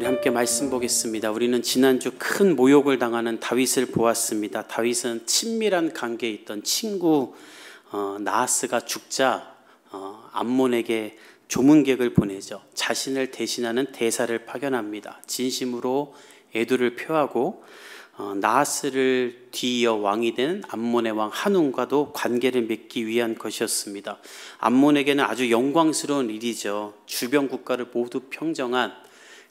우리 함께 말씀 보겠습니다. 우리는 지난주 큰 모욕을 당하는 다윗을 보았습니다. 다윗은 친밀한 관계에 있던 친구 나하스가 죽자 암몬에게 조문객을 보내죠. 자신을 대신하는 대사를 파견합니다. 진심으로 애도를 표하고 나하스를 뒤이어 왕이 된 암몬의 왕 한운과도 관계를 맺기 위한 것이었습니다. 암몬에게는 아주 영광스러운 일이죠. 주변 국가를 모두 평정한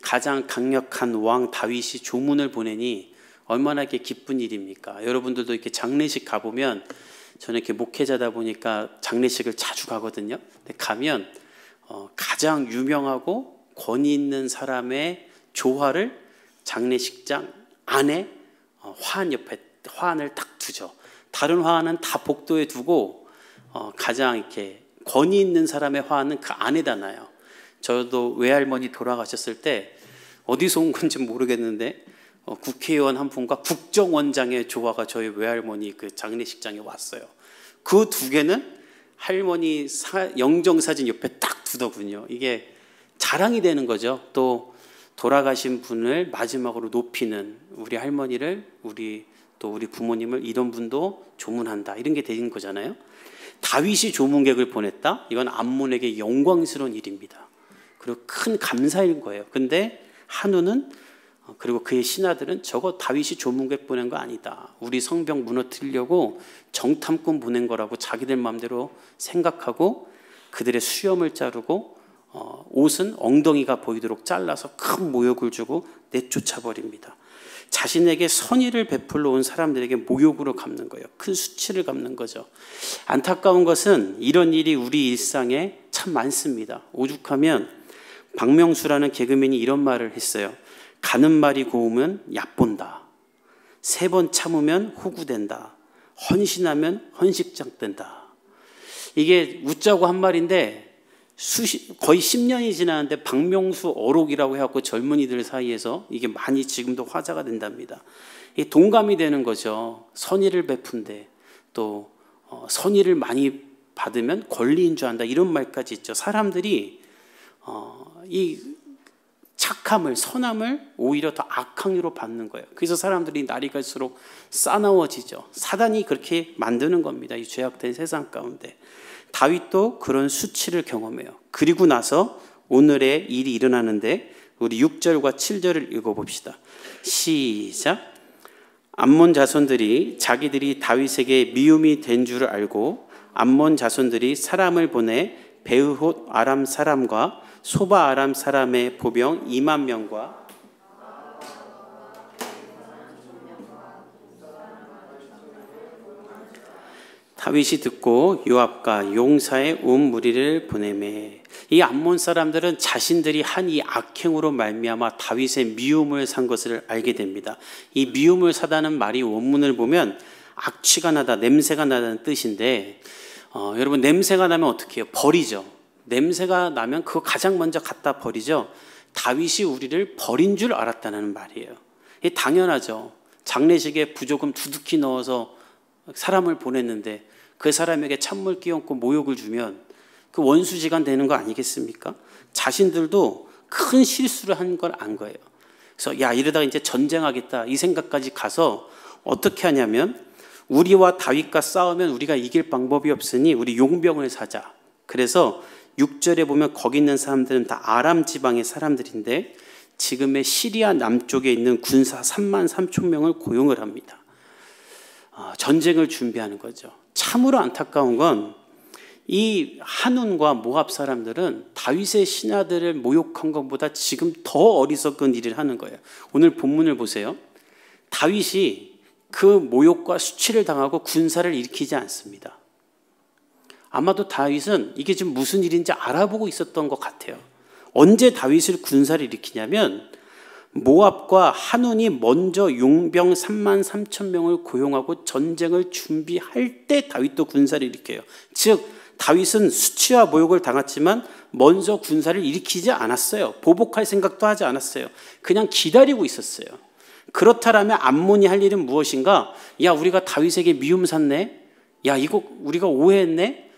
가장 강력한 왕 다윗이 조문을 보내니 얼마나 기쁜 일입니까? 여러분들도 이렇게 장례식 가보면, 저는 이렇게 목회자다 보니까 장례식을 자주 가거든요. 근데 가면 가장 유명하고 권위 있는 사람의 조화를 장례식장 안에 화환 옆에 화환을 딱 두죠. 다른 화환은 다 복도에 두고 가장 이렇게 권위 있는 사람의 화환은 그 안에다 놔요. 저도 외할머니 돌아가셨을 때 어디서 온 건지 모르겠는데 국회의원 한 분과 국정원장의 조화가 저희 외할머니 그 장례식장에 왔어요. 그 두 개는 할머니 영정사진 옆에 딱 두더군요. 이게 자랑이 되는 거죠. 또 돌아가신 분을 마지막으로 높이는, 우리 할머니를 우리 부모님을 이런 분도 조문한다, 이런 게 되는 거잖아요. 다윗이 조문객을 보냈다? 이건 암몬에게 영광스러운 일입니다. 그리고 큰 감사인 거예요. 근데 한우는 그리고 그의 신하들은 저거 다윗이 조문객 보낸 거 아니다, 우리 성벽 무너뜨리려고 정탐꾼 보낸 거라고 자기들 마음대로 생각하고 그들의 수염을 자르고 옷은 엉덩이가 보이도록 잘라서 큰 모욕을 주고 내쫓아버립니다. 자신에게 선의를 베풀러 온 사람들에게 모욕으로 갚는 거예요. 큰 수치를 갚는 거죠. 안타까운 것은 이런 일이 우리 일상에 참 많습니다. 오죽하면 박명수라는 개그맨이 이런 말을 했어요. 가는 말이 고우면 얕본다. 3번 참으면 호구된다. 헌신하면 헌식장 된다. 이게 웃자고 한 말인데 거의 10년이 지났는데 박명수 어록이라고 해갖고 젊은이들 사이에서 이게 많이 지금도 화제가 된답니다. 이 동감이 되는 거죠. 선의를 베푼데 또 선의를 많이 받으면 권리인 줄 안다, 이런 말까지 있죠. 사람들이 이 착함을, 선함을 오히려 더 악행으로 받는 거예요. 그래서 사람들이 날이 갈수록 싸나워지죠. 사단이 그렇게 만드는 겁니다. 이 죄악된 세상 가운데. 다윗도 그런 수치를 경험해요. 그리고 나서 오늘의 일이 일어나는데 우리 6절과 7절을 읽어봅시다. 시작. 암몬 자손들이 자기들이 다윗에게 미움이 된 줄 알고 암몬 자손들이 사람을 보내 베으롯 아람 사람과 소바 아람 사람의 보병 2만 명과 다윗이 듣고 요압과 용사의 온 무리를 보내매. 이 암몬 사람들은 자신들이 한 이 악행으로 말미암아 다윗의 미움을 산 것을 알게 됩니다. 이 미움을 사다는 말이 원문을 보면 악취가 나다, 냄새가 나다는 뜻인데 여러분, 냄새가 나면 어떻게 해요? 버리죠. 냄새가 나면 그거 가장 먼저 갖다 버리죠. 다윗이 우리를 버린 줄 알았다는 말이에요. 이게 당연하죠. 장례식에 부조금 두둑히 넣어서 사람을 보냈는데 그 사람에게 찬물 끼얹고 모욕을 주면 그 원수지간 되는 거 아니겠습니까? 자신들도 큰 실수를 한 걸 안 거예요. 그래서 야, 이러다가 이제 전쟁하겠다, 이 생각까지 가서 어떻게 하냐면, 우리와 다윗과 싸우면 우리가 이길 방법이 없으니 우리 용병을 사자. 그래서 6절에 보면 거기 있는 사람들은 다 아람 지방의 사람들인데 지금의 시리아 남쪽에 있는 군사 3만 3천 명을 고용을 합니다. 전쟁을 준비하는 거죠. 참으로 안타까운 건 이 한운과 모압 사람들은 다윗의 신하들을 모욕한 것보다 지금 더 어리석은 일을 하는 거예요. 오늘 본문을 보세요. 다윗이 그 모욕과 수치를 당하고 군사를 일으키지 않습니다. 아마도 다윗은 이게 지금 무슨 일인지 알아보고 있었던 것 같아요. 언제 다윗을 군사를 일으키냐면 모압과 한운이 먼저 용병 3만 3천 명을 고용하고 전쟁을 준비할 때 다윗도 군사를 일으켜요. 즉 다윗은 수치와 모욕을 당했지만 먼저 군사를 일으키지 않았어요. 보복할 생각도 하지 않았어요. 그냥 기다리고 있었어요. 그렇다면 암몬이 할 일은 무엇인가? 야, 우리가 다윗에게 미움 샀네? 야, 이거 우리가 오해했네?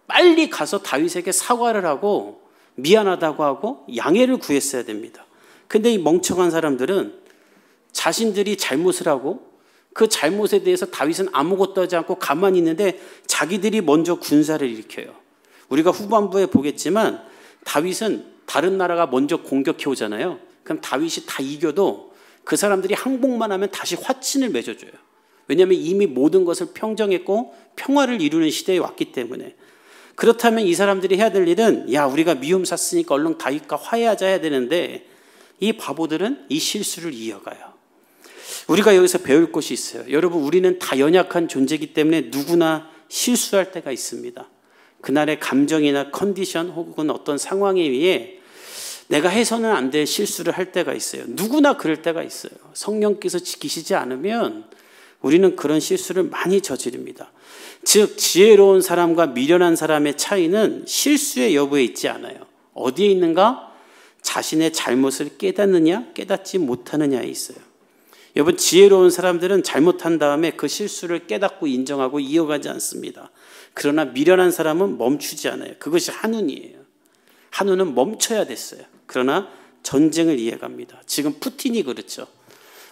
빨리 가서 다윗에게 사과를 하고 미안하다고 하고 양해를 구했어야 됩니다. 근데 이 멍청한 사람들은 자신들이 잘못을 하고 그 잘못에 대해서 다윗은 아무것도 하지 않고 가만히 있는데 자기들이 먼저 군사를 일으켜요. 우리가 후반부에 보겠지만 다윗은 다른 나라가 먼저 공격해 오잖아요. 그럼 다윗이 다 이겨도 그 사람들이 항복만 하면 다시 화친을 맺어줘요. 왜냐하면 이미 모든 것을 평정했고 평화를 이루는 시대에 왔기 때문에. 그렇다면 이 사람들이 해야 될 일은 야, 우리가 미움 샀으니까 얼른 다윗과 화해하자 해야 되는데 이 바보들은 이 실수를 이어가요. 우리가 여기서 배울 것이 있어요. 여러분, 우리는 다 연약한 존재이기 때문에 누구나 실수할 때가 있습니다. 그날의 감정이나 컨디션 혹은 어떤 상황에 의해 내가 해서는 안 될 실수를 할 때가 있어요. 누구나 그럴 때가 있어요. 성령께서 지키시지 않으면 우리는 그런 실수를 많이 저지릅니다. 즉, 지혜로운 사람과 미련한 사람의 차이는 실수의 여부에 있지 않아요. 어디에 있는가? 자신의 잘못을 깨닫느냐 깨닫지 못하느냐에 있어요. 여러분, 지혜로운 사람들은 잘못한 다음에 그 실수를 깨닫고 인정하고 이어가지 않습니다. 그러나 미련한 사람은 멈추지 않아요. 그것이 한운이에요. 한운은 멈춰야 됐어요. 그러나 전쟁을 이어갑니다. 지금 푸틴이 그렇죠.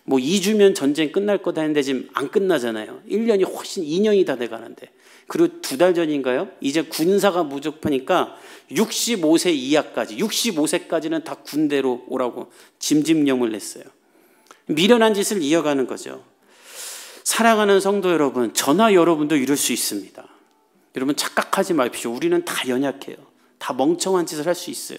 뭐 2주면 전쟁 끝날 거다 했는데 지금 안 끝나잖아요. 1년이 훨씬 2년이 다 돼가는데. 그리고 2달 전인가요? 이제 군사가 부족하니까 65세 이하까지, 65세까지는 다 군대로 오라고 짐짐령을 냈어요. 미련한 짓을 이어가는 거죠. 사랑하는 성도 여러분, 저나 여러분도 이럴 수 있습니다. 여러분, 착각하지 마십시오. 우리는 다 연약해요. 다 멍청한 짓을 할 수 있어요.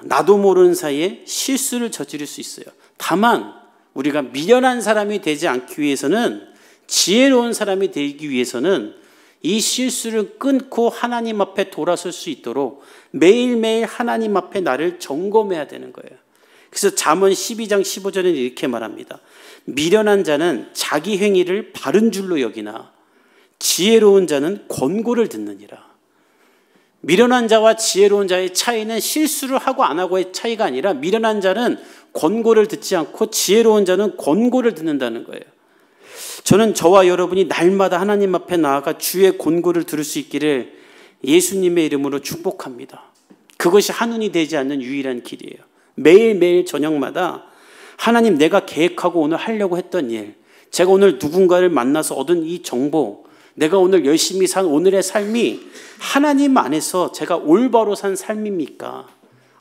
나도 모르는 사이에 실수를 저지를 수 있어요. 다만 우리가 미련한 사람이 되지 않기 위해서는, 지혜로운 사람이 되기 위해서는 이 실수를 끊고 하나님 앞에 돌아설 수 있도록 매일매일 하나님 앞에 나를 점검해야 되는 거예요. 그래서 잠언 12장 15절에는 이렇게 말합니다. 미련한 자는 자기 행위를 바른 줄로 여기나 지혜로운 자는 권고를 듣느니라. 미련한 자와 지혜로운 자의 차이는 실수를 하고 안 하고의 차이가 아니라, 미련한 자는 권고를 듣지 않고 지혜로운 자는 권고를 듣는다는 거예요. 저는 저와 여러분이 날마다 하나님 앞에 나아가 주의 권고를 들을 수 있기를 예수님의 이름으로 축복합니다. 그것이 한운이 되지 않는 유일한 길이에요. 매일매일 저녁마다 하나님, 내가 계획하고 오늘 하려고 했던 일, 제가 오늘 누군가를 만나서 얻은 이 정보, 내가 오늘 열심히 산 오늘의 삶이 하나님 안에서 제가 올바로 산 삶입니까?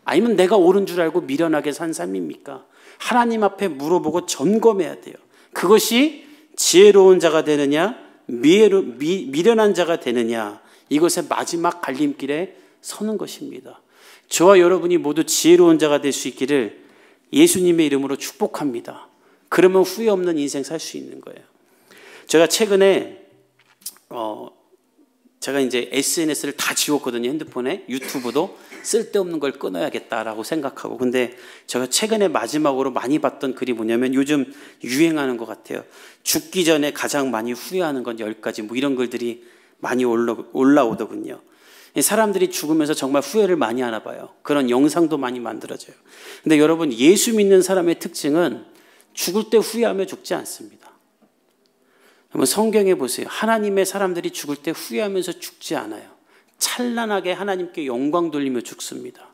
아니면 내가 옳은 줄 알고 미련하게 산 삶입니까? 하나님 앞에 물어보고 점검해야 돼요. 그것이 지혜로운 자가 되느냐 미련한 자가 되느냐, 이것의 마지막 갈림길에 서는 것입니다. 저와 여러분이 모두 지혜로운 자가 될 수 있기를 예수님의 이름으로 축복합니다. 그러면 후회 없는 인생 살 수 있는 거예요. 제가 최근에 제가 이제 SNS를 다 지웠거든요. 핸드폰에. 유튜브도 쓸데없는 걸 끊어야겠다라고 생각하고. 근데 제가 최근에 마지막으로 많이 봤던 글이 뭐냐면, 요즘 유행하는 것 같아요. 죽기 전에 가장 많이 후회하는 건 10가지, 뭐 이런 글들이 많이 올라오더군요. 사람들이 죽으면서 정말 후회를 많이 하나 봐요. 그런 영상도 많이 만들어져요. 근데 여러분, 예수 믿는 사람의 특징은 죽을 때 후회하며 죽지 않습니다. 한번 성경에 보세요. 하나님의 사람들이 죽을 때 후회하면서 죽지 않아요. 찬란하게 하나님께 영광 돌리며 죽습니다.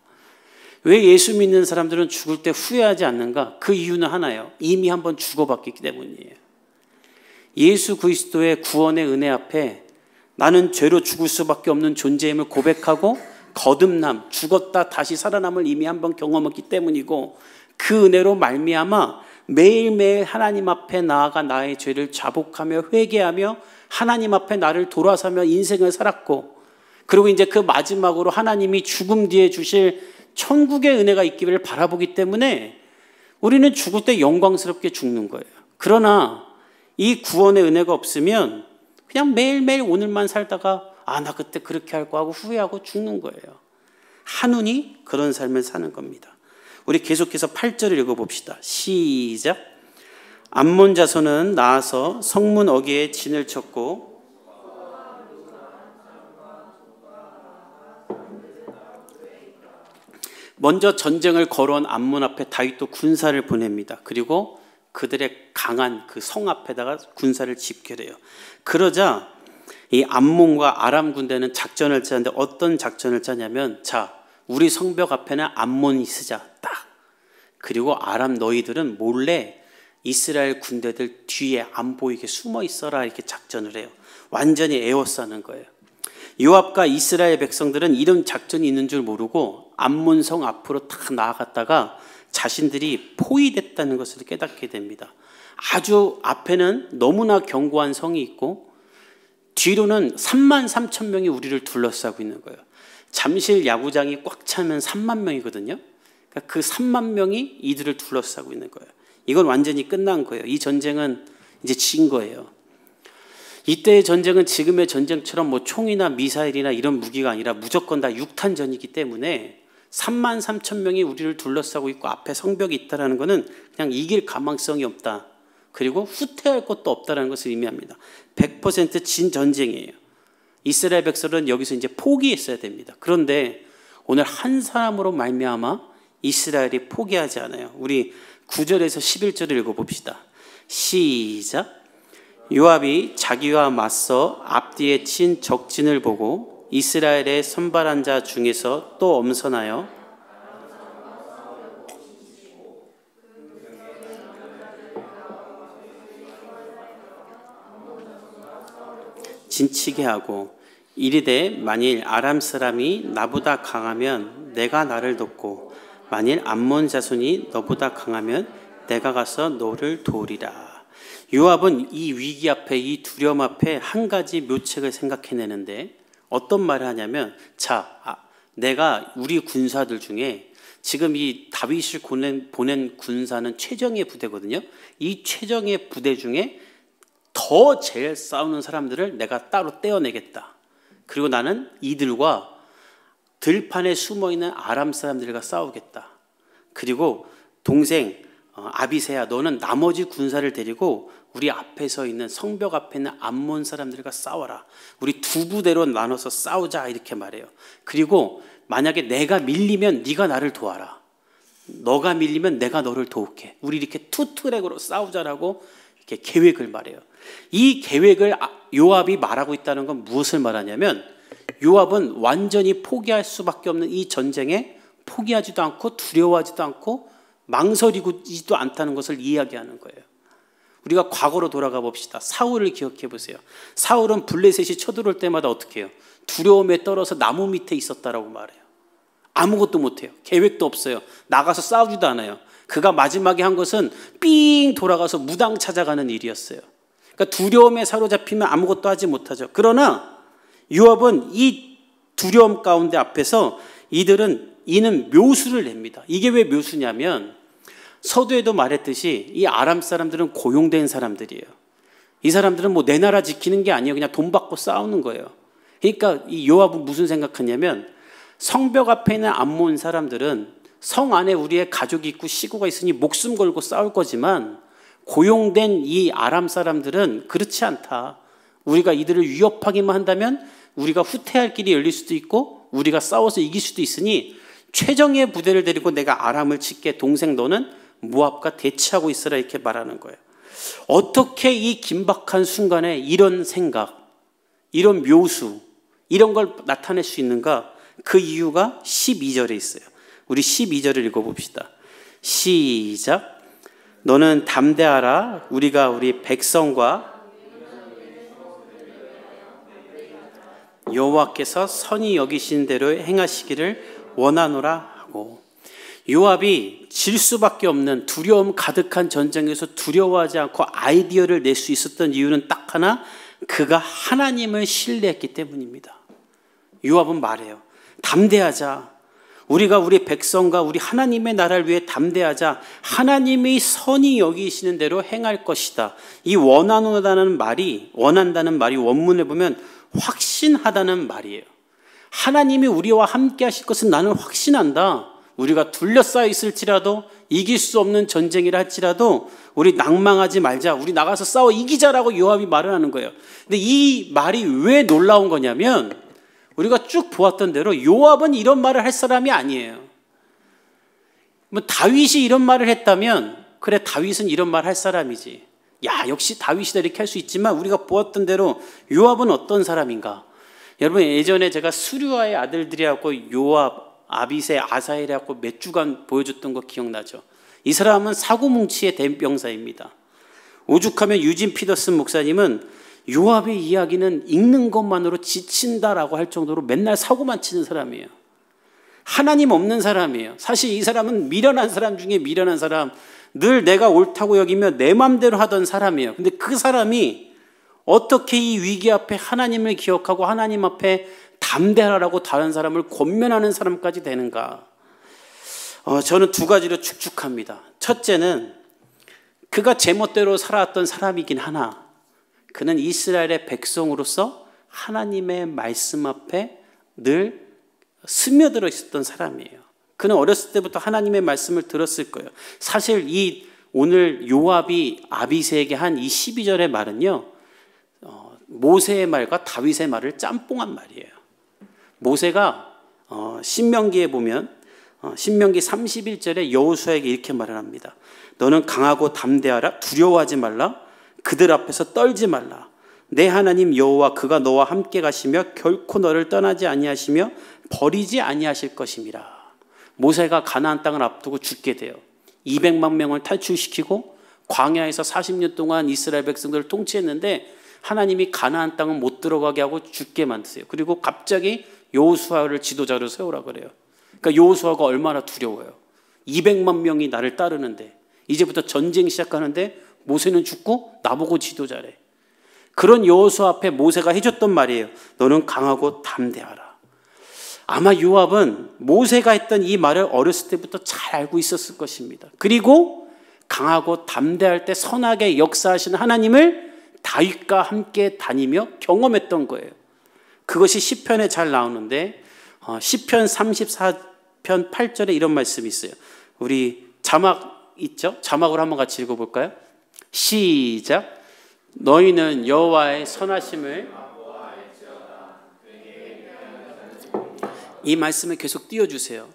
왜 예수 믿는 사람들은 죽을 때 후회하지 않는가? 그 이유는 하나예요. 이미 한번 죽어봤기 때문이에요. 예수 그리스도의 구원의 은혜 앞에 나는 죄로 죽을 수밖에 없는 존재임을 고백하고 거듭남, 죽었다 다시 살아남을 이미 한번 경험했기 때문이고, 그 은혜로 말미암아 매일매일 하나님 앞에 나아가 나의 죄를 자복하며 회개하며 하나님 앞에 나를 돌아서며 인생을 살았고, 그리고 이제 그 마지막으로 하나님이 죽음 뒤에 주실 천국의 은혜가 있기를 바라보기 때문에 우리는 죽을 때 영광스럽게 죽는 거예요. 그러나 이 구원의 은혜가 없으면 그냥 매일매일 오늘만 살다가 나 그때 그렇게 할 거 하고 후회하고 죽는 거예요. 한운이 그런 삶을 사는 겁니다. 우리 계속해서 8절을 읽어봅시다. 시작. 암몬 자손은 나아서 성문 어귀에 진을 쳤고 먼저 전쟁을 걸어온 암몬 앞에 다윗도 군사를 보냅니다. 그리고 그들의 강한 그 성 앞에다가 군사를 집결해요. 그러자 이 암몬과 아람 군대는 작전을 짜는데, 어떤 작전을 짜냐면, 자, 우리 성벽 앞에는 암몬이 쓰자. 딱 그리고 아람 너희들은 몰래 이스라엘 군대들 뒤에 안 보이게 숨어 있어라 이렇게 작전을 해요. 완전히 에워싸는 거예요. 요압과 이스라엘 백성들은 이런 작전이 있는 줄 모르고 암몬성 앞으로 탁 나아갔다가 자신들이 포위됐다는 것을 깨닫게 됩니다. 아주 앞에는 너무나 견고한 성이 있고 뒤로는 33,000명이 우리를 둘러싸고 있는 거예요. 잠실 야구장이 꽉 차면 3만 명이거든요. 그러니까 그 3만 명이 이들을 둘러싸고 있는 거예요. 이건 완전히 끝난 거예요. 이 전쟁은 이제 진 거예요. 이때의 전쟁은 지금의 전쟁처럼 뭐 총이나 미사일이나 이런 무기가 아니라 무조건 다 육탄전이기 때문에 33,000명이 우리를 둘러싸고 있고 앞에 성벽이 있다는 것은 그냥 이길 가망성이 없다. 그리고 후퇴할 것도 없다는 것을 의미합니다. 100% 진 전쟁이에요. 이스라엘 백성은 여기서 이제 포기했어야 됩니다. 그런데 오늘 한 사람으로 말미암아 이스라엘이 포기하지 않아요. 우리 9절에서 11절을 읽어봅시다. 시작. 요압이 자기와 맞서 앞뒤에 친 적진을 보고 이스라엘의 선발한 자 중에서 또 엄선하여 진치게 하고 이르되 만일 아람 사람이 나보다 강하면 내가 나를 돕고 만일 암몬 자손이 너보다 강하면 내가 가서 너를 도우리라. 요압은 이 위기 앞에 이 두려움 앞에 한 가지 묘책을 생각해내는데 어떤 말을 하냐면 내가 우리 군사들 중에 지금 이 다윗을 보낸 군사는 최정예 부대거든요. 이 최정예 부대 중에 더 제일 싸우는 사람들을 내가 따로 떼어내겠다. 그리고 나는 이들과 들판에 숨어있는 아람 사람들과 싸우겠다. 그리고 동생 아비새야 너는 나머지 군사를 데리고 우리 앞에 서 있는 성벽 앞에 있는 암몬 사람들과 싸워라. 우리 두 부대로 나눠서 싸우자 이렇게 말해요. 그리고 만약에 내가 밀리면 네가 나를 도와라. 너가 밀리면 내가 너를 도울게. 우리 이렇게 투트랙으로 싸우자라고 이렇게 계획을 말해요. 이 계획을 요압이 말하고 있다는 건 무엇을 말하냐면 요압은 완전히 포기할 수밖에 없는 이 전쟁에 포기하지도 않고 두려워하지도 않고 망설이지도 않다는 것을 이야기하는 거예요. 우리가 과거로 돌아가 봅시다. 사울을 기억해 보세요. 사울은 블레셋이 쳐들어올 때마다 어떻게 해요? 두려움에 떨어서 나무 밑에 있었다라고 말해요. 아무것도 못해요. 계획도 없어요. 나가서 싸우지도 않아요. 그가 마지막에 한 것은 삥 돌아가서 무당 찾아가는 일이었어요. 그러니까 두려움에 사로잡히면 아무것도 하지 못하죠. 그러나 요압은 이 두려움 가운데 앞에서 이는 묘수를 냅니다. 이게 왜 묘수냐면 서두에도 말했듯이 이 아람 사람들은 고용된 사람들이에요. 이 사람들은 뭐 내 나라 지키는 게 아니에요. 그냥 돈 받고 싸우는 거예요. 그러니까 이 요압은 무슨 생각하냐면 성벽 앞에 있는 암몬 사람들은 성 안에 우리의 가족이 있고 식구가 있으니 목숨 걸고 싸울 거지만 고용된 이 아람 사람들은 그렇지 않다. 우리가 이들을 위협하기만 한다면 우리가 후퇴할 길이 열릴 수도 있고 우리가 싸워서 이길 수도 있으니 최정예 부대를 데리고 내가 아람을 칠게. 동생 너는 모압과 대치하고 있으라 이렇게 말하는 거예요. 어떻게 이 긴박한 순간에 이런 생각, 이런 묘수, 이런 걸 나타낼 수 있는가? 그 이유가 12절에 있어요. 우리 12절을 읽어봅시다. 시작. 너는 담대하라. 우리가 우리 백성과 여호와께서 선히 여기신 대로 행하시기를 원하노라 하고, 요압이 질 수밖에 없는 두려움 가득한 전쟁에서 두려워하지 않고 아이디어를 낼 수 있었던 이유는 딱 하나, 그가 하나님을 신뢰했기 때문입니다. 요압은 말해요. 담대하자. 우리가 우리 백성과 우리 하나님의 나라를 위해 담대하자. 하나님이 선히 여기시는 대로 행할 것이다. 이 원한다는 말이 원문에 보면 확신하다는 말이에요. 하나님이 우리와 함께 하실 것은 나는 확신한다. 우리가 둘러싸여 있을지라도 이길 수 없는 전쟁이라 할지라도 우리 낭망하지 말자. 우리 나가서 싸워 이기자라고 요압이 말을 하는 거예요. 근데 이 말이 왜 놀라운 거냐면 우리가 쭉 보았던 대로 요압은 이런 말을 할 사람이 아니에요. 뭐 다윗이 이런 말을 했다면 그래 다윗은 이런 말 할 사람이지. 야 역시 다윗이다 이렇게 할 수 있지만 우리가 보았던 대로 요압은 어떤 사람인가? 여러분 예전에 제가 수류아의 아들들이라고 요압, 아비새, 아사엘이라고 몇 주간 보여줬던 거 기억나죠? 이 사람은 사고뭉치의 대명사입니다. 오죽하면 유진 피터슨 목사님은 요압의 이야기는 읽는 것만으로 지친다라고 할 정도로 맨날 사고만 치는 사람이에요. 하나님 없는 사람이에요. 사실 이 사람은 미련한 사람 중에 미련한 사람, 늘 내가 옳다고 여기며 내 맘대로 하던 사람이에요. 근데 그 사람이 어떻게 이 위기 앞에 하나님을 기억하고 하나님 앞에 담대하라고 다른 사람을 권면하는 사람까지 되는가? 저는 두 가지로 축축합니다. 첫째는 그가 제멋대로 살아왔던 사람이긴 하나, 그는 이스라엘의 백성으로서 하나님의 말씀 앞에 늘 스며들어 있었던 사람이에요. 그는 어렸을 때부터 하나님의 말씀을 들었을 거예요. 사실 이 오늘 요압이 아비새에게 한 이 12절의 말은요, 모세의 말과 다윗의 말을 짬뽕한 말이에요. 모세가 신명기에 보면 신명기 31절에 여호수아에게 이렇게 말을 합니다. 너는 강하고 담대하라. 두려워하지 말라. 그들 앞에서 떨지 말라. 내 하나님 여호와 그가 너와 함께 가시며 결코 너를 떠나지 아니하시며 버리지 아니하실 것임이라. 모세가 가나안 땅을 앞두고 죽게 돼요. 200만 명을 탈출시키고 광야에서 40년 동안 이스라엘 백성들을 통치했는데 하나님이 가나안 땅은 못 들어가게 하고 죽게 만드세요. 그리고 갑자기 여호수아를 지도자로 세우라 그래요. 그러니까 여호수아가 얼마나 두려워요. 200만 명이 나를 따르는데 이제부터 전쟁 시작하는데 모세는 죽고 나보고 지도자래. 그런 여호수아 앞에 모세가 해줬던 말이에요. 너는 강하고 담대하라. 아마 요압은 모세가 했던 이 말을 어렸을 때부터 잘 알고 있었을 것입니다. 그리고 강하고 담대할 때 선하게 역사하시는 하나님을 다윗과 함께 다니며 경험했던 거예요. 그것이 시편에 잘 나오는데 시편 34편 8절에 이런 말씀이 있어요. 우리 자막 있죠? 자막으로 한번 같이 읽어볼까요? 시작. 너희는 여호와의 선하심을, 이 말씀을 계속 띄워주세요.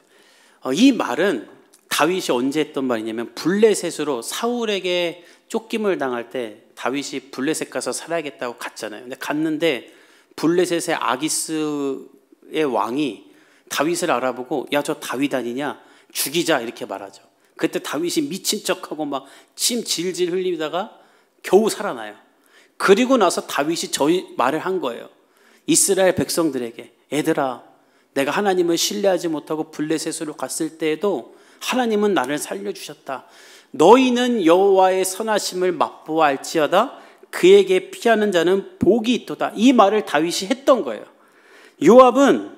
이 말은 다윗이 언제 했던 말이냐면 블레셋으로 사울에게 쫓김을 당할 때 다윗이 블레셋 가서 살아야겠다고 갔잖아요. 근데 갔는데 블레셋의 아기스의 왕이 다윗을 알아보고 야, 저 다윗 아니냐? 죽이자 이렇게 말하죠. 그때 다윗이 미친 척하고 막 침 질질 흘리다가 겨우 살아나요. 그리고 나서 다윗이 저희 말을 한 거예요. 이스라엘 백성들에게 얘들아, 내가 하나님을 신뢰하지 못하고 블레셋으로 갔을 때에도 하나님은 나를 살려주셨다. 너희는 여호와의 선하심을 맛보아 알지어다. 그에게 피하는 자는 복이 있도다. 이 말을 다윗이 했던 거예요. 요압은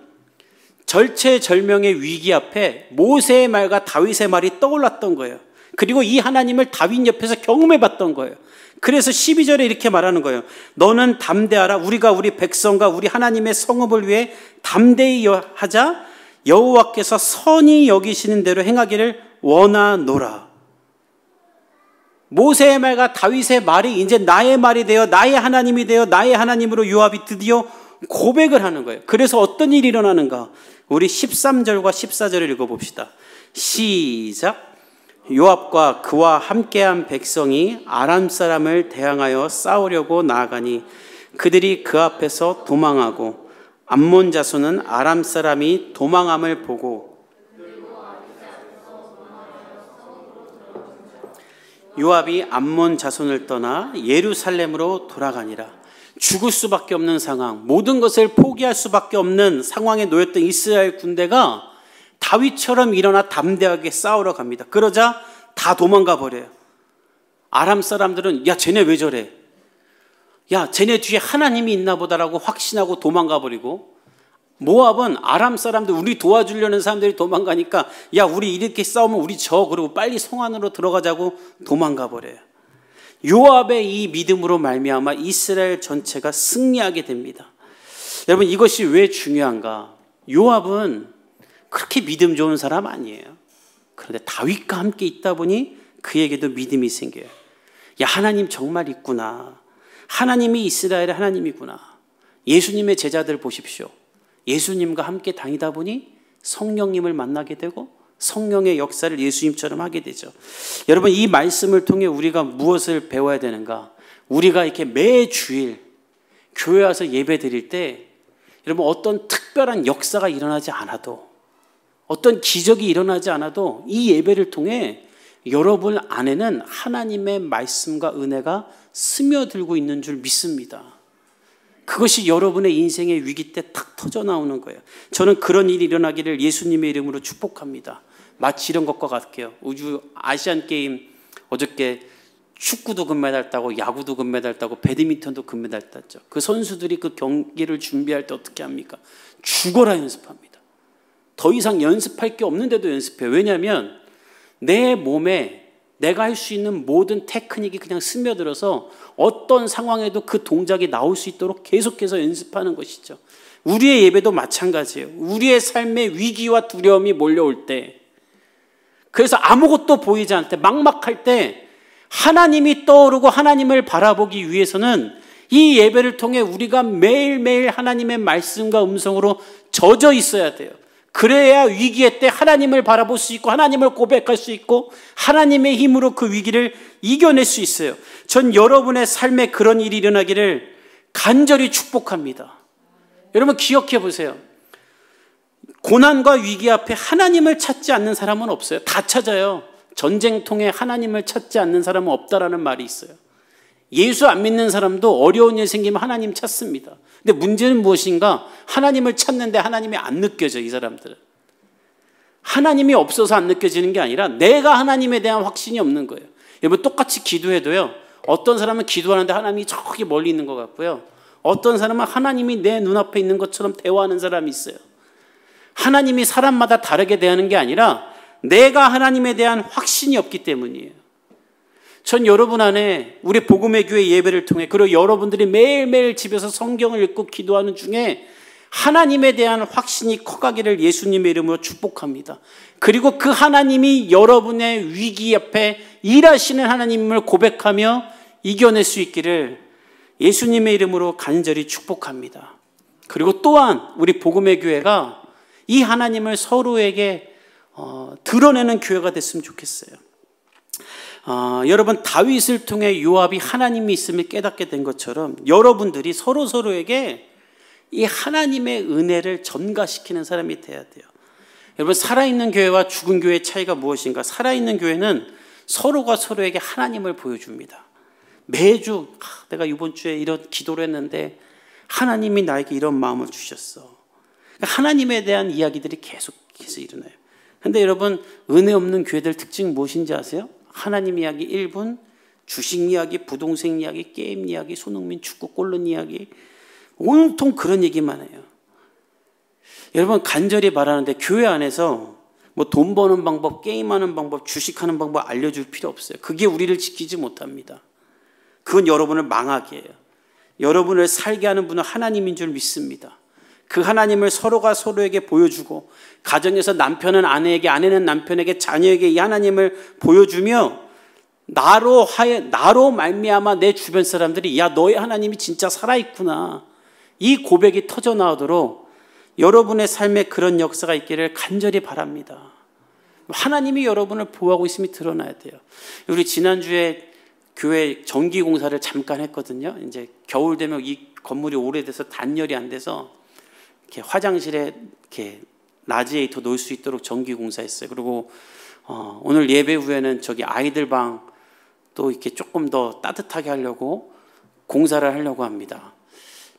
절체절명의 위기 앞에 모세의 말과 다윗의 말이 떠올랐던 거예요. 그리고 이 하나님을 다윗 옆에서 경험해 봤던 거예요. 그래서 12절에 이렇게 말하는 거예요. 너는 담대하라. 우리가 우리 백성과 우리 하나님의 성읍을 위해 담대히 하자. 여호와께서 선히 여기시는 대로 행하기를 원하노라. 모세의 말과 다윗의 말이 이제 나의 말이 되어 나의 하나님이 되어 나의 하나님으로 요압이 드디어 고백을 하는 거예요. 그래서 어떤 일이 일어나는가? 우리 13절과 14절을 읽어봅시다. 시작. 요압과 그와 함께한 백성이 아람 사람을 대항하여 싸우려고 나아가니 그들이 그 앞에서 도망하고 암몬 자손은 아람 사람이 도망함을 보고 요압이 암몬 자손을 떠나 예루살렘으로 돌아가니라. 죽을 수밖에 없는 상황, 모든 것을 포기할 수밖에 없는 상황에 놓였던 이스라엘 군대가 다윗처럼 일어나 담대하게 싸우러 갑니다. 그러자 다 도망가 버려요. 아람 사람들은 야, 쟤네 왜 저래? 야, 쟤네 뒤에 하나님이 있나 보다라고 확신하고 도망가 버리고, 모압은 아람 사람들, 우리 도와주려는 사람들이 도망가니까 야, 우리 이렇게 싸우면 우리 그리고 빨리 성 안으로 들어가자고 도망가 버려요. 요압의 이 믿음으로 말미암아 이스라엘 전체가 승리하게 됩니다. 여러분, 이것이 왜 중요한가? 요압은 그렇게 믿음 좋은 사람 아니에요. 그런데 다윗과 함께 있다 보니 그에게도 믿음이 생겨요. 야, 하나님 정말 있구나. 하나님이 이스라엘의 하나님이구나. 예수님의 제자들 보십시오. 예수님과 함께 다니다 보니 성령님을 만나게 되고 성령의 역사를 예수님처럼 하게 되죠. 여러분, 이 말씀을 통해 우리가 무엇을 배워야 되는가? 우리가 이렇게 매주일 교회 와서 예배 드릴 때 여러분, 어떤 특별한 역사가 일어나지 않아도, 어떤 기적이 일어나지 않아도 이 예배를 통해 여러분 안에는 하나님의 말씀과 은혜가 스며들고 있는 줄 믿습니다. 그것이 여러분의 인생의 위기 때 탁 터져 나오는 거예요. 저는 그런 일이 일어나기를 예수님의 이름으로 축복합니다. 마치 이런 것과 같게요. 우주 아시안 게임 어저께 축구도 금메달 따고 야구도 금메달 따고 배드민턴도 금메달 땄죠. 그 선수들이 그 경기를 준비할 때 어떻게 합니까? 죽어라 연습합니다. 더 이상 연습할 게 없는데도 연습해요. 왜냐하면 내 몸에 내가 할 수 있는 모든 테크닉이 그냥 스며들어서 어떤 상황에도 그 동작이 나올 수 있도록 계속해서 연습하는 것이죠. 우리의 예배도 마찬가지예요. 우리의 삶의 위기와 두려움이 몰려올 때, 그래서 아무것도 보이지 않을 때, 막막할 때 하나님이 떠오르고 하나님을 바라보기 위해서는 이 예배를 통해 우리가 매일매일 하나님의 말씀과 음성으로 젖어 있어야 돼요. 그래야 위기의 때 하나님을 바라볼 수 있고 하나님을 고백할 수 있고 하나님의 힘으로 그 위기를 이겨낼 수 있어요. 전 여러분의 삶에 그런 일이 일어나기를 간절히 축복합니다. 여러분 기억해 보세요. 고난과 위기 앞에 하나님을 찾지 않는 사람은 없어요. 다 찾아요. 전쟁통에 하나님을 찾지 않는 사람은 없다라는 말이 있어요. 예수 안 믿는 사람도 어려운 일 생기면 하나님 찾습니다. 근데 문제는 무엇인가? 하나님을 찾는데 하나님이 안 느껴져. 이 사람들은 하나님이 없어서 안 느껴지는 게 아니라 내가 하나님에 대한 확신이 없는 거예요. 여러분 똑같이 기도해도요, 어떤 사람은 기도하는데 하나님이 저기 멀리 있는 것 같고요, 어떤 사람은 하나님이 내 눈앞에 있는 것처럼 대화하는 사람이 있어요. 하나님이 사람마다 다르게 대하는 게 아니라 내가 하나님에 대한 확신이 없기 때문이에요. 전 여러분 안에 우리 복음의 교회 예배를 통해, 그리고 여러분들이 매일매일 집에서 성경을 읽고 기도하는 중에 하나님에 대한 확신이 커가기를 예수님의 이름으로 축복합니다. 그리고 그 하나님이 여러분의 위기 앞에 일하시는 하나님을 고백하며 이겨낼 수 있기를 예수님의 이름으로 간절히 축복합니다. 그리고 또한 우리 복음의 교회가 이 하나님을 서로에게 드러내는 교회가 됐으면 좋겠어요. 여러분 다윗을 통해 요압이 하나님이 있음을 깨닫게 된 것처럼 여러분들이 서로에게 이 하나님의 은혜를 전가시키는 사람이 돼야 돼요. 여러분 살아있는 교회와 죽은 교회의 차이가 무엇인가? 살아있는 교회는 서로가 서로에게 하나님을 보여줍니다. 매주 내가 이번 주에 이런 기도를 했는데 하나님이 나에게 이런 마음을 주셨어. 하나님에 대한 이야기들이 계속해서 일어나요. 그런데 여러분 은혜 없는 교회들 특징 무엇인지 아세요? 하나님 이야기 1분, 주식 이야기, 부동산 이야기, 게임 이야기, 손흥민 축구 골 넣은 이야기, 온통 그런 얘기만 해요. 여러분 간절히 바라는데 교회 안에서 뭐 돈 버는 방법, 게임하는 방법, 주식하는 방법 알려줄 필요 없어요. 그게 우리를 지키지 못합니다. 그건 여러분을 망하게 해요. 여러분을 살게 하는 분은 하나님인 줄 믿습니다. 그 하나님을 서로가 서로에게 보여주고, 가정에서 남편은 아내에게, 아내는 남편에게, 자녀에게 이 하나님을 보여주며 나로 말미암아 내 주변 사람들이 야 너의 하나님이 진짜 살아있구나, 이 고백이 터져 나오도록 여러분의 삶에 그런 역사가 있기를 간절히 바랍니다. 하나님이 여러분을 보호하고 있음이 드러나야 돼요. 우리 지난주에 교회 전기공사를 잠깐 했거든요. 이제 겨울 되면 이 건물이 오래돼서 단열이 안 돼서 이렇게 화장실에 이렇게 라지에이터 놓을 수 있도록 전기공사했어요. 그리고 오늘 예배 후에는 저기 아이들 방 또 이렇게 조금 더 따뜻하게 하려고 공사를 하려고 합니다.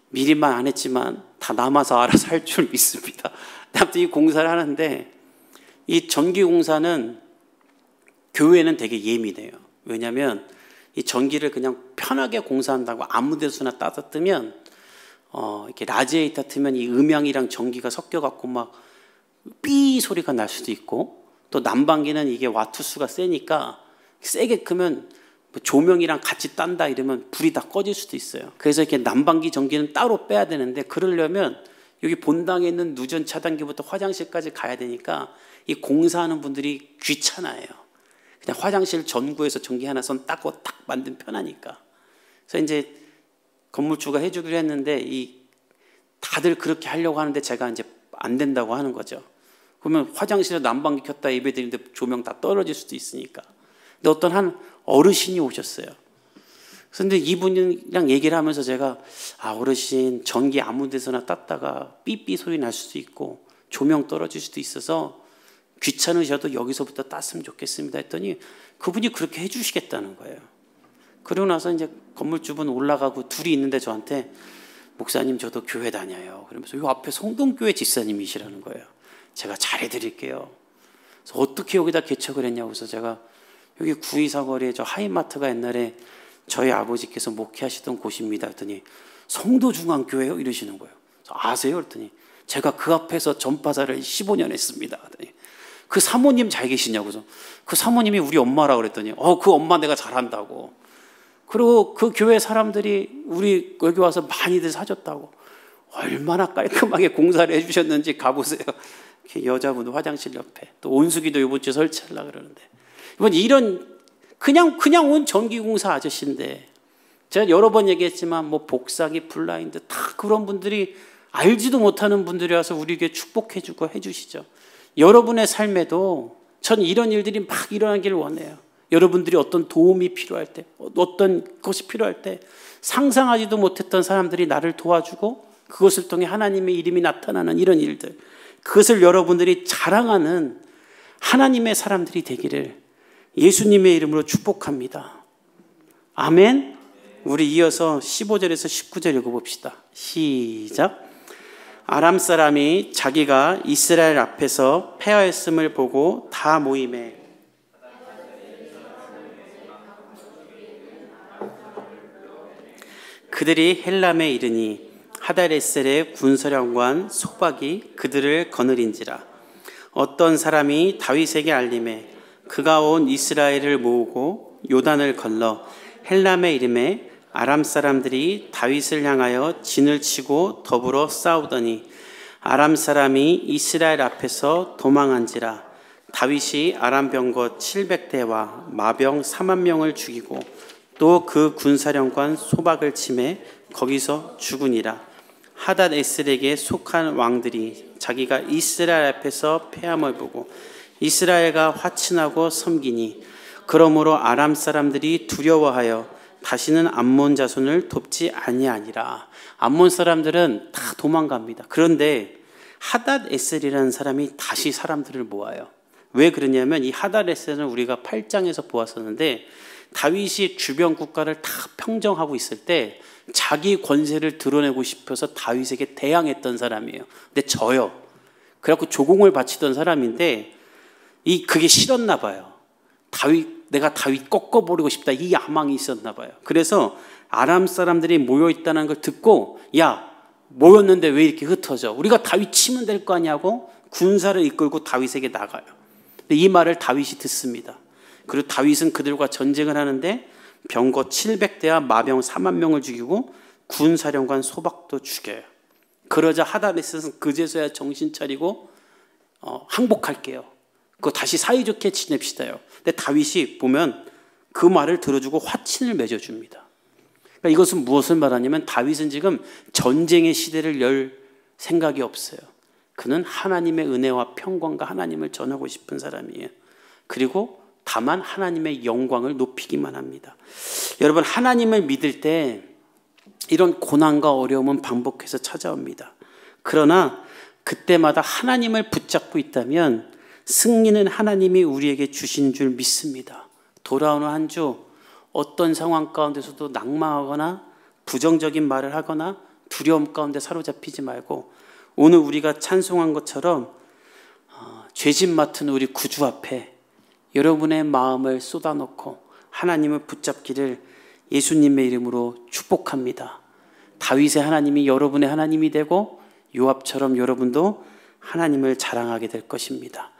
미리만 안 했지만 다 남아서 알아서 할 줄 믿습니다. 아무튼 이 공사를 하는데, 이 전기공사는 교회는 되게 예민해요. 왜냐하면 이 전기를 그냥 편하게 공사한다고 아무 데서나 따다 뜨면 이렇게 라지에이터 트면 이 음향이랑 전기가 섞여갖고 막 삐 소리가 날 수도 있고, 또 난방기는 이게 와트수가 세니까 세게 크면 조명이랑 같이 딴다 이러면 불이 다 꺼질 수도 있어요. 그래서 이렇게 난방기 전기는 따로 빼야 되는데, 그러려면 여기 본당에 있는 누전 차단기부터 화장실까지 가야 되니까 이 공사하는 분들이 귀찮아요. 그냥 화장실 전구에서 전기 하나 선 따고 딱 만들면 편하니까. 그래서 이제 건물주가 해주기로 했는데 다들 그렇게 하려고 하는데 제가 이제 안 된다고 하는 거죠. 그러면 화장실에 난방기 켰다 예배 드리는데 조명 다 떨어질 수도 있으니까. 근데 어떤 한 어르신이 오셨어요. 그런데 이분이랑 얘기를 하면서 제가 어르신 전기 아무 데서나 땄다가 삐삐 소리 날 수도 있고 조명 떨어질 수도 있어서 귀찮으셔도 여기서부터 땄으면 좋겠습니다 했더니 그분이 그렇게 해주시겠다는 거예요. 그러고 나서 이제 건물주분 올라가고 둘이 있는데 저한테 목사님 저도 교회 다녀요. 그러면서 이 앞에 성동교회 집사님이시라는 거예요. 제가 잘해드릴게요. 그래서 어떻게 여기다 개척을 했냐고 해서 제가 여기 구의사거리에 저 하이마트가 옛날에 저희 아버지께서 목회하시던 곳입니다 했더니 성도중앙교회요? 이러시는 거예요. 아세요? 그랬더니 제가 그 앞에서 전파사를 15년 했습니다. 그랬더니 그 사모님 잘 계시냐고 해서 그 사모님이 우리 엄마라고 그랬더니 그 엄마 내가 잘한다고. 그리고 그 교회 사람들이 우리 여기 와서 많이들 사줬다고. 얼마나 깔끔하게 공사를 해주셨는지 가보세요. 여자분 화장실 옆에 또 온수기도 이번 주에 설치하려고 그러는데 이번 이런 그냥 온 전기공사 아저씨인데 제가 여러 번 얘기했지만 뭐 복사기 블라인드 다 그런 분들이 알지도 못하는 분들이 와서 우리에게 축복해주고 해주시죠. 여러분의 삶에도 전 이런 일들이 막 일어나기를 원해요. 여러분들이 어떤 도움이 필요할 때, 어떤 것이 필요할 때 상상하지도 못했던 사람들이 나를 도와주고 그것을 통해 하나님의 이름이 나타나는 이런 일들, 그것을 여러분들이 자랑하는 하나님의 사람들이 되기를 예수님의 이름으로 축복합니다. 아멘. 우리 이어서 15절에서 19절 읽어봅시다. 시작. 아람 사람이 자기가 이스라엘 앞에서 패하였음을 보고 다 모임에 그들이 헬람에 이르니 하다레셀의 군사령관 소박이 그들을 거느린지라. 어떤 사람이 다윗에게 알림해 그가 온 이스라엘을 모으고 요단을 건너 헬람에 이름에 아람 사람들이 다윗을 향하여 진을 치고 더불어 싸우더니 아람 사람이 이스라엘 앞에서 도망한지라. 다윗이 아람 병거 700대와 마병 4만 명을 죽이고 또 그 군사령관 소박을 치매 거기서 죽으니라. 하닷에셀에게 속한 왕들이 자기가 이스라엘 앞에서 패함을 보고 이스라엘과 화친하고 섬기니 그러므로 아람 사람들이 두려워하여 다시는 암몬 자손을 돕지 아니하니라. 암몬 사람들은 다 도망갑니다. 그런데 하닷에셀이라는 사람이 다시 사람들을 모아요. 왜 그러냐면 이 하닷에셀은 우리가 8장에서 보았었는데 다윗이 주변 국가를 다 평정하고 있을 때 자기 권세를 드러내고 싶어서 다윗에게 대항했던 사람이에요. 근데 져요. 그래갖고 조공을 바치던 사람인데 그게 싫었나 봐요. 내가 다윗 꺾어버리고 싶다. 이 야망이 있었나 봐요. 그래서 아람 사람들이 모여있다는 걸 듣고 야 모였는데 왜 이렇게 흩어져? 우리가 다윗 치면 될 거 아니냐고 군사를 이끌고 다윗에게 나가요. 근데 이 말을 다윗이 듣습니다. 그리고 다윗은 그들과 전쟁을 하는데 병거 700대와 마병 4만 명을 죽이고 군사령관 소박도 죽여요. 그러자 하닷에셀은 그제서야 정신 차리고 항복할게요. 그거 다시 사이좋게 지냅시다요. 근데 다윗이 보면 그 말을 들어주고 화친을 맺어줍니다. 그러니까 이것은 무엇을 말하냐면 다윗은 지금 전쟁의 시대를 열 생각이 없어요. 그는 하나님의 은혜와 평강과 하나님을 전하고 싶은 사람이에요. 그리고 다만 하나님의 영광을 높이기만 합니다. 여러분 하나님을 믿을 때 이런 고난과 어려움은 반복해서 찾아옵니다. 그러나 그때마다 하나님을 붙잡고 있다면 승리는 하나님이 우리에게 주신 줄 믿습니다. 돌아오는 한 주 어떤 상황 가운데서도 낭망하거나 부정적인 말을 하거나 두려움 가운데 사로잡히지 말고 오늘 우리가 찬송한 것처럼 죄짐 맡은 우리 구주 앞에 여러분의 마음을 쏟아놓고 하나님을 붙잡기를 예수님의 이름으로 축복합니다. 다윗의 하나님이 여러분의 하나님이 되고 요압처럼 여러분도 하나님을 자랑하게 될 것입니다.